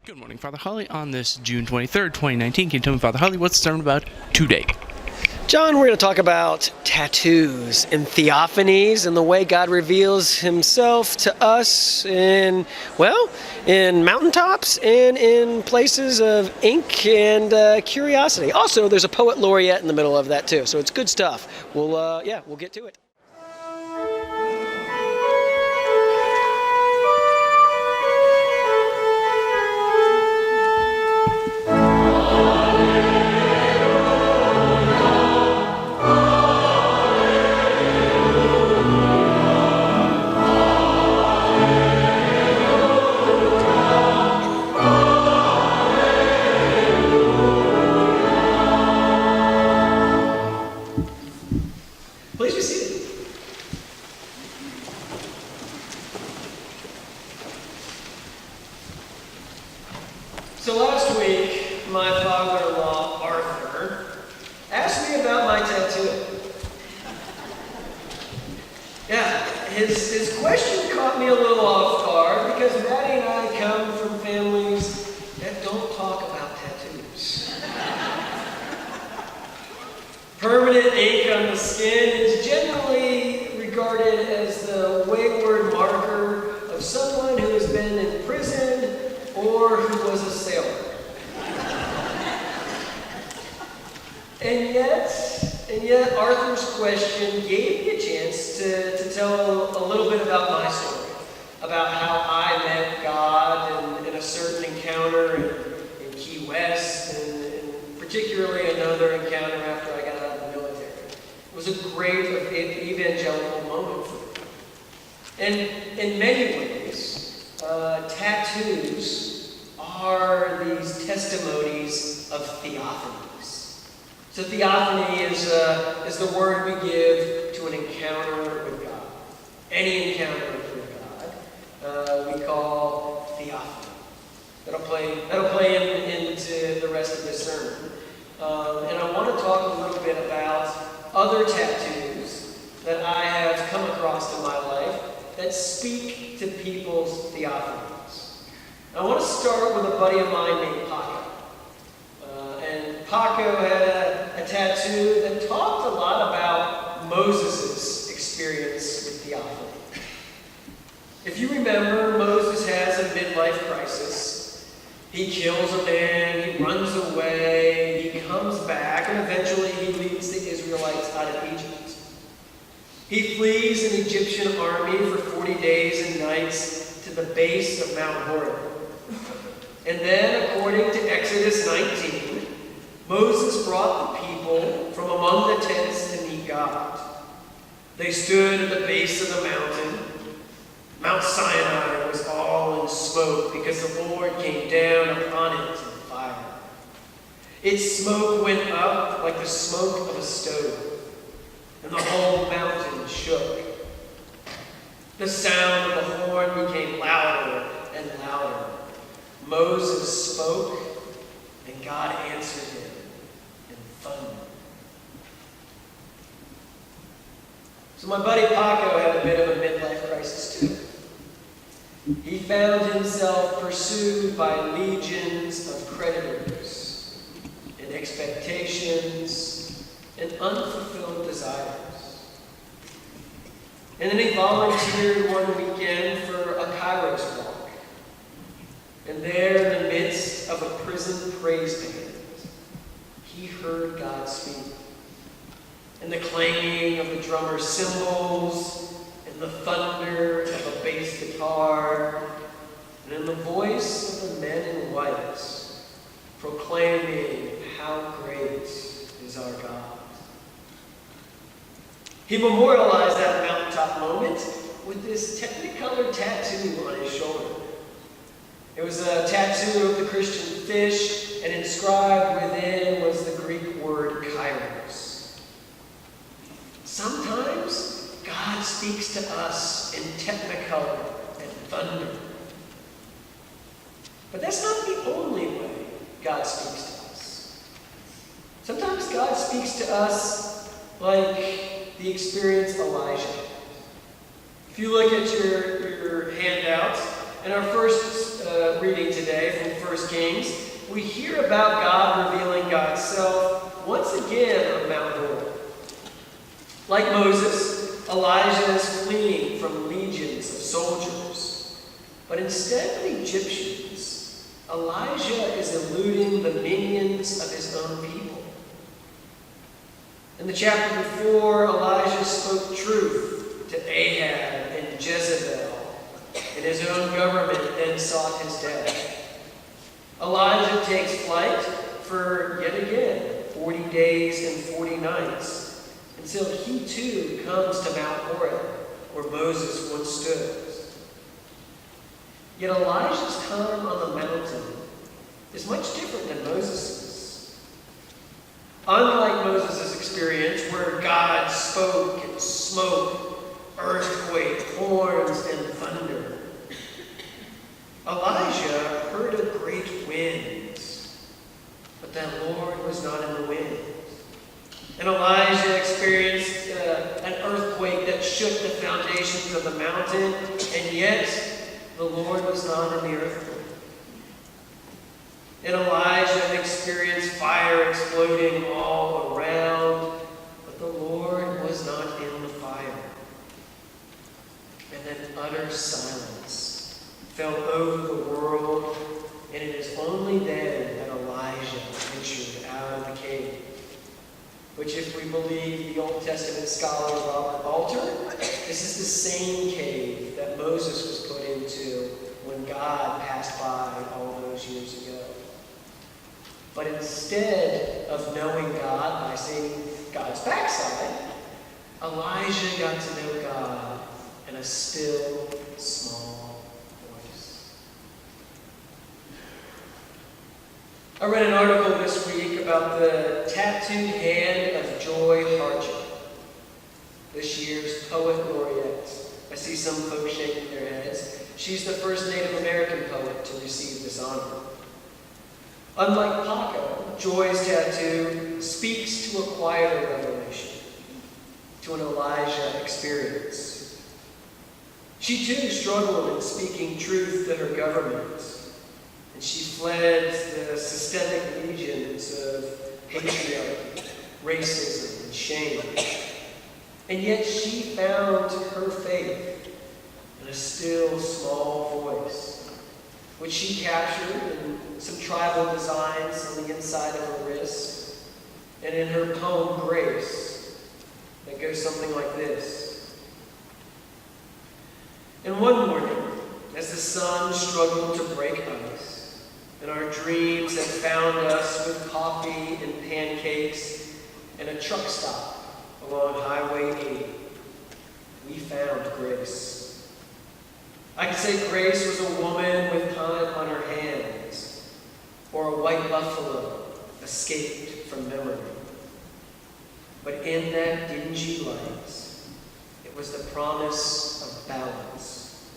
Good morning, Father Hawley. On this June 23rd, 2019, can you tell me, Father Hawley, what's the sermon about today? John, we're going to talk about tattoos and Theophanies and the way God reveals himself to us in mountaintops and in places of ink and curiosity. Also, there's a poet laureate in the middle of that too, so it's good stuff. We'll get to it. Please be seated. So last week, my father-in-law, Arthur, asked me about my tattoo. Yeah, his question caught me a little off guard because Maddie and I come from families that don't talk about tattoos. Permanent ink on the skin is generally regarded as the wayward marker of someone who has been imprisoned or who was a sailor. And yet Arthur's question gave me a chance to tell a little bit about my story, about how I met God in a certain encounter in Key West, and particularly another encounter after I got out of the military. It was a great evangelical moment for me. And in many ways, tattoos are these testimonies of theophanies. So theophany is the word we give to an encounter with God. Any encounter with God, we call theophany. That'll play into the rest of this sermon. And I want to talk a little bit about other tattoos that I have come across in my life that speak to people's theophanies. I want to start with a buddy of mine named Paco. And Paco had a tattoo that talked a lot about Moses' experience with theophany. If you remember, Moses has a midlife crisis. He kills a man, he runs away, he comes back, and eventually he leads the Israelites out of Egypt. He flees an Egyptian army for 40 days and nights to the base of Mount Horeb. And then, according to Exodus 19, Moses brought the people from among the tents to meet God. They stood at the base of the mountain. Mount Sinai was all in smoke because the Lord came down upon it in fire. Its smoke went up like the smoke of a stove, and the whole mountain shook. The sound of the horn became louder and louder. Moses spoke, and God answered him in thunder. So my buddy Paco had a bit of a midlife crisis too. He found himself pursued by legions of creditors and expectations and unfulfilled desires. And then he volunteered one weekend for a Kairos walk. And there, in the midst of a prison praise band, he heard God speak. And the clanging of the drummer's cymbals, and the thunder of a bass guitar, and in the voice of the men in white, proclaiming how great is our God. He memorialized that mountaintop moment with this technicolored tattoo on his shoulder. It was a tattoo of the Christian fish, and inscribed within was the Greek word kairos. Sometimes God speaks to us in technicolor and thunder. But that's not the only way God speaks to us. Sometimes God speaks to us like the experience Elijah. If you look at your handout, in our first reading today from 1 1 Kings, we hear about God revealing God's self once again on Mount Hor. Like Moses, Elijah is fleeing from legions of soldiers. But instead of Egyptians, Elijah is eluding the minions of his own people. In the chapter before, Elijah spoke truth to Ahab and Jezebel, and his own government then sought his death. Elijah takes flight for, yet again, 40 days and 40 nights, until he too comes to Mount Horeb, where Moses once stood. Yet Elijah's time on the mountain is much different than Moses's. Unlike Moses' experience, where God spoke and smoke, earthquake, horns, and thunder, Elijah heard of great winds, but the Lord was not in the wind. And Elijah experienced an earthquake that shook the foundations of the mountain, and yet the Lord was not in the earthquake. And Elijah experienced fire exploding all around, but the Lord was not in the fire. And then utter silence fell over the world, and it is only then that Elijah ventured out of the cave, which, if we believe the Old Testament scholar Robert Alter, this is the same cave that Moses was put into when God passed by all those years ago. But instead of knowing God by seeing God's backside, Elijah got to know God in a still, small voice. I read an article this week about the tattooed hand of Joy Harjo, this year's Poet Laureate. I see some folks shaking their heads. She's the first Native American poet to receive this honor. Unlike Paco, Joy's tattoo speaks to a quieter revelation, to an Elijah experience. She too struggled in speaking truth to her government, and she fled the systemic legions of patriarchy, racism, and shame. And yet she found her faith in a still, small voice, which she captured in some tribal designs on the inside of her wrist, and in her poem, Grace, that goes something like this. And one morning, as the sun struggled to break ice, and our dreams had found us with coffee and pancakes and a truck stop along Highway 80, we found Grace. I could say Grace was a woman with time on her hands, or a white buffalo escaped from memory. But in that dingy light, it was the promise of balance.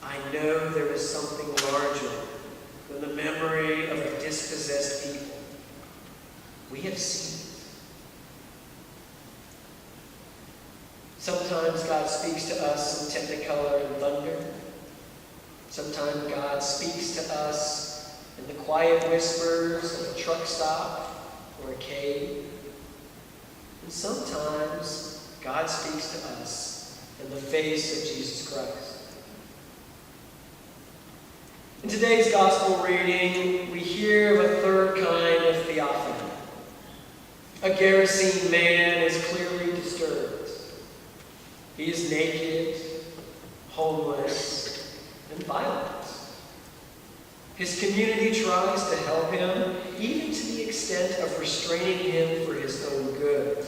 I know there is something larger than the memory of a dispossessed people. We have seen it. Sometimes God speaks to us in technicolor and thunder. Sometimes God speaks to us in the quiet whispers of a truck stop or a cave. And sometimes God speaks to us in the face of Jesus Christ. In today's gospel reading, we hear of a third kind of theophany. A Gerasene man is clearly disturbed. He is naked, homeless, and violent. His community tries to help him, even to the extent of restraining him for his own good.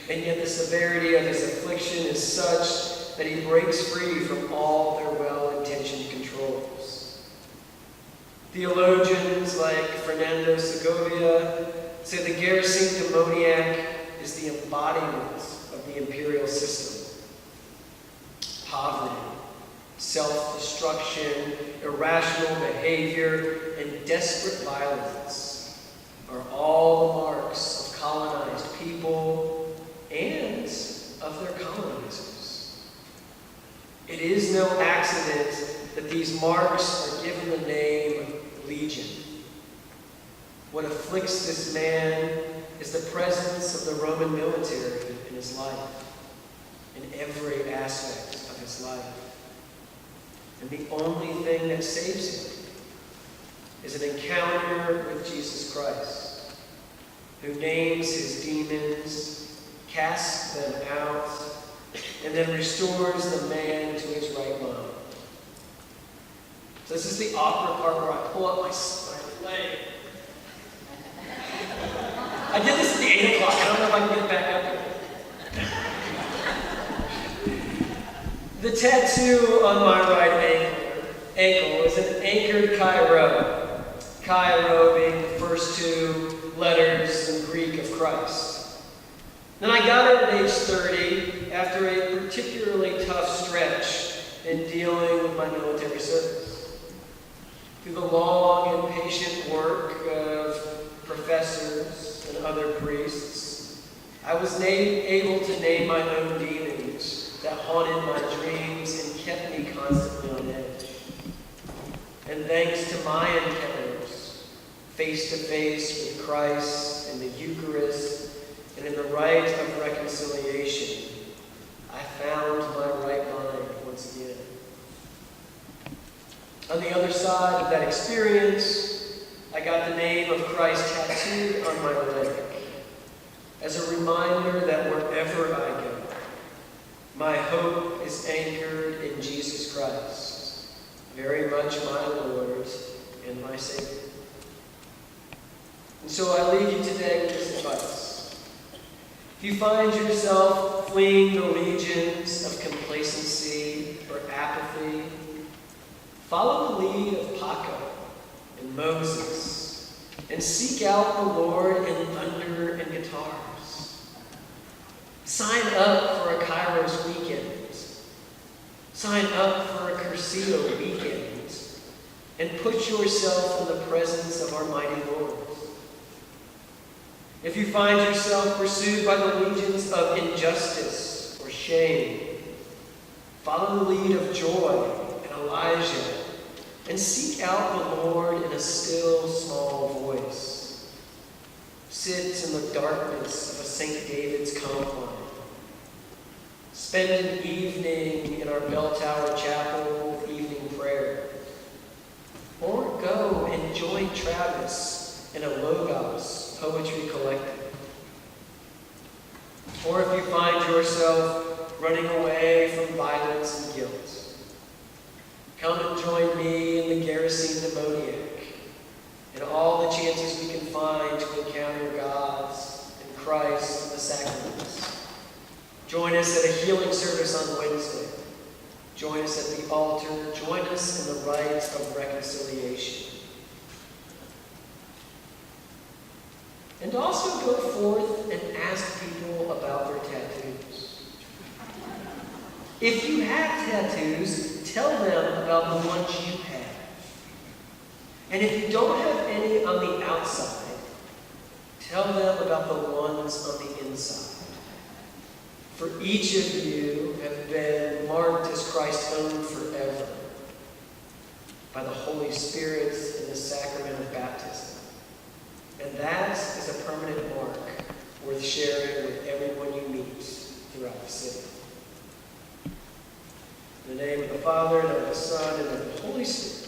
And yet the severity of his affliction is such that he breaks free from all their well-intentioned controls. Theologians like Fernando Segovia say the Gerasene demoniac is the embodiment of the imperial system. Poverty, self-destruction, irrational behavior, and desperate violence are all the marks of colonized people and of their colonizers. It is no accident that these marks are given the name Legion. What afflicts this man is the presence of the Roman military in his life, in every aspect of his life. And the only thing that saves him is an encounter with Jesus Christ, who names his demons, casts them out, and then restores the man to his right mind. So this is the awkward part where I pull up my leg. I did this at the 8 o'clock. I don't know if I can get back up here. The tattoo on my right ankle is an anchored Chi Rho. Chi Rho being the first two letters in Greek of Christ. Then I got it at age 30 after a particularly tough stretch in dealing with my military service. Through the long and patient work of professors and other priests, I was able to name my own demons that haunted my dreams and kept me constantly on edge. And thanks to my encounters, face to face with Christ in the Eucharist and in the rite of reconciliation, I found my right mind once again. On the other side of that experience, I got the name of Christ tattooed on my leg as a reminder that wherever I go, my hope is anchored in Jesus Christ, very much my Lord and my Savior. And so I leave you today with this advice. If you find yourself fleeing the legions of complacency or apathy, follow the lead of Paco and Moses, and seek out the Lord in thunder and guitars. Sign up for a Kairos weekend. Sign up for a Cursillo weekend, and put yourself in the presence of our mighty Lord. If you find yourself pursued by the legions of injustice or shame, follow the lead of joy and Elijah, and seek out the Lord in a still, small voice. Sit in the darkness of a St. David's compline. Spend an evening in our bell tower chapel with evening prayer. Or go and join Travis in a Logos poetry collective. Or if you find yourself running away from violence and guilt, come and join me in the Gerasene demoniac and all the chances we can find to encounter God and Christ and the sacraments. Join us at a healing service on Wednesday. Join us at the altar. Join us in the rite of reconciliation. And also go forth and ask people about their tattoos. If you have tattoos, tell them about the ones you have. And if you don't have any on the outside, tell them about the ones on the inside. For each of you have been marked as Christ's own forever by the Holy Spirit in the sacrament of baptism. And that is a permanent mark worth sharing with everyone you meet throughout the city. In the name of the Father, and of the Son, and of the Holy Spirit.